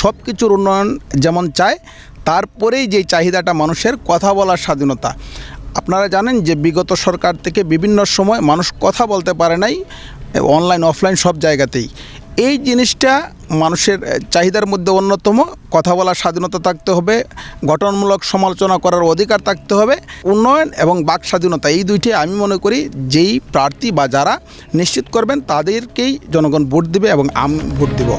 সব কিছুর উন্নয়ন যেমন চায়, তারপরেই যে চাহিদাটা মানুষের কথা বলার স্বাধীনতা। আপনারা জানেন যে বিগত সরকার থেকে বিভিন্ন সময় মানুষ কথা বলতে পারে নাই, অনলাইন অফলাইন সব জায়গাতেই। এই জিনিসটা মানুষের চাহিদার মধ্যে অন্যতম। কথা বলার স্বাধীনতা থাকতে হবে, গঠনমূলক সমালোচনা করার অধিকার থাকতে হবে, উন্নয়ন এবং বাক স্বাধীনতা, এই দুইটি আমি মনে করি যেই প্রার্থী বা যারা নিশ্চিত করবেন তাদেরকেই জনগণ ভোট দিবে এবং আমি ভোট দেব।